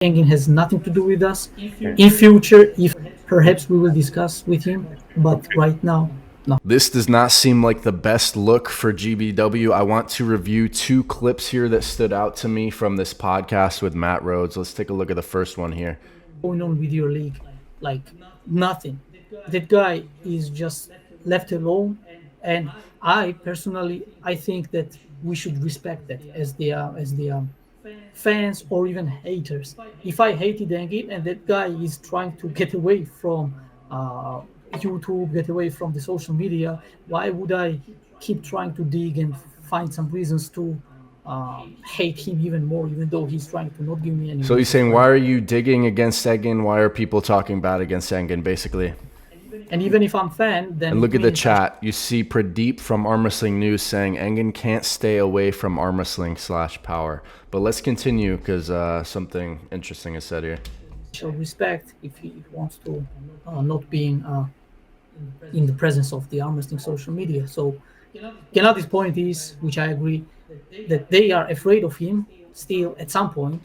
Engin has nothing to do with us. In future, if perhaps we will discuss with him, but right now, no. This does not seem like the best look for GVW. I want to review two clips here that stood out to me from this podcast with Matt Rhodes. Let's take a look at the first one here. Going on with your league, like nothing. That guy is just left alone, and I personally, I think that we should respect that as the fans or even haters. If I hated Engin and that guy is trying to get away from uh, YouTube, get away from the social media, why would I keep trying to dig and find some reasons to hate him even more, even though he's trying to not give me any So he's reasons, saying, right? why are you digging against Engin? Why are people talking bad against Engin, basically? And even if I'm fan, then And it look at the means chat. You see Pradeep from Arm Wrestling News saying Engin can't stay away from arm wrestling / power. But let's continue because something interesting is said here. I shall respect if he wants to not being in the presence of the arm wrestling social media. So Gennadi's point is, which I agree, that they are afraid of him still at some point,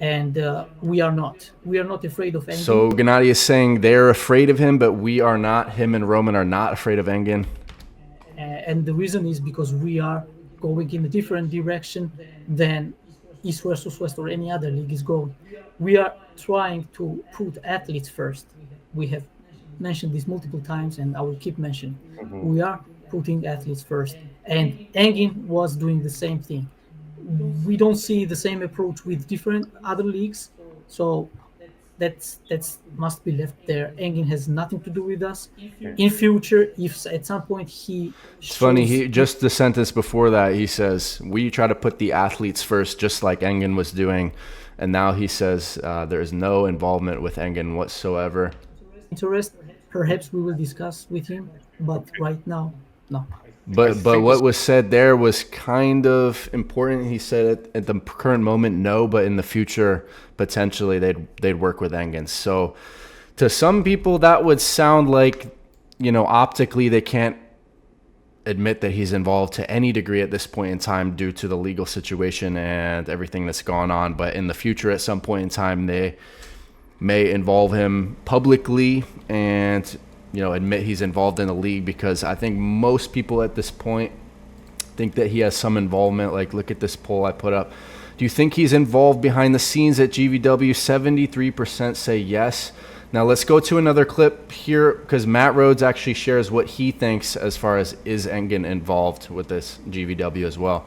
and we are not. We are not afraid of Engin. So Gennady is saying they're afraid of him, but we are not. Him and Roman are not afraid of Engin. And the reason is because we are going in a different direction than East versus West or any other league is going. We are trying to put athletes first. We have mentioned this multiple times, and I will keep mentioning. We are putting athletes first, and Engin was doing the same thing. We don't see the same approach with different other leagues, so that's must be left there. Engin has nothing to do with us. In future, if at some point he It's funny, he just the sentence before that, he says, we try to put the athletes first, just like Engin was doing. And now he says there is no involvement with Engin whatsoever. interest, perhaps we will discuss with him, but right now, no. But what was said there was kind of important. He said at the current moment, no, but in the future, potentially they'd work with Engin. So to some people, that would sound like, optically they can't admit that he's involved to any degree at this point in time due to the legal situation and everything that's gone on. But in the future, at some point in time, they may involve him publicly and admit he's involved in the league, because I think most people at this point think that he has some involvement. Like, look at this poll I put up. Do you think he's involved behind the scenes at GVW? 73% say yes. Now let's go to another clip here, because Matt Rhodes actually shares what he thinks as far as is Engin involved with this GVW as well.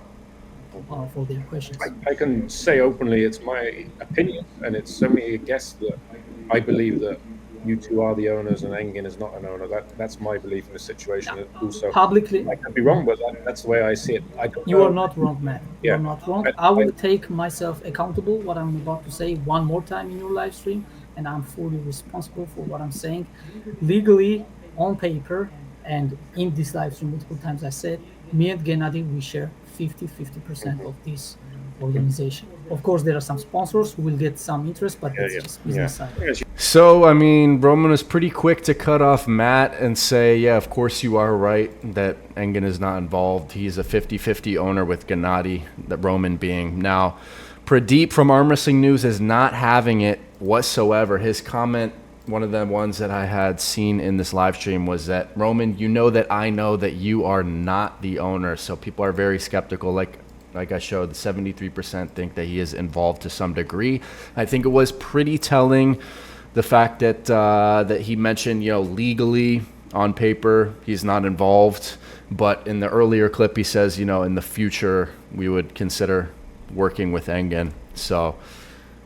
For their questions. I can say openly it's my opinion, and it's only a guess, that I believe that you two are the owners and Engin is not an owner. That's my belief in the situation. Also, Publicly, I could be wrong, but that's the way I see it. you are not wrong, Matt. You Yeah. are not wrong. I will take myself accountable what I'm about to say one more time in your live stream, and I'm fully responsible for what I'm saying. Legally, on paper, and in this live stream multiple times I said, me and Gennady, we share 50% of this organization. Of course, there are some sponsors who will get some interest, but that's just business side. So, I mean, Roman was pretty quick to cut off Matt and say, yeah, of course you are right that Engin is not involved. He's a 50-50 owner with Gennady, the Roman being. Now, Pradeep from Arm Wrestling News is not having it whatsoever. His comment, one of the ones that I had seen in this live stream, was that, Roman, you know that I know that you are not the owner. So people are very skeptical. Like I showed, the 73% think that he is involved to some degree. I think it was pretty telling, the fact that that he mentioned, legally on paper he's not involved, but in the earlier clip he says, in the future we would consider working with Engin. So,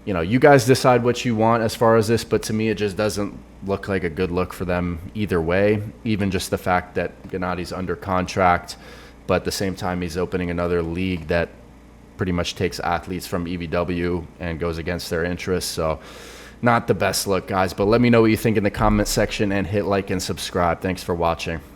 you guys decide what you want as far as this, but to me it just doesn't look like a good look for them either way. Even just the fact that Gennady's under contract, but at the same time he's opening another league that pretty much takes athletes from EVW and goes against their interests. So not the best look, guys, but let me know what you think in the comment section and hit like and subscribe. Thanks for watching.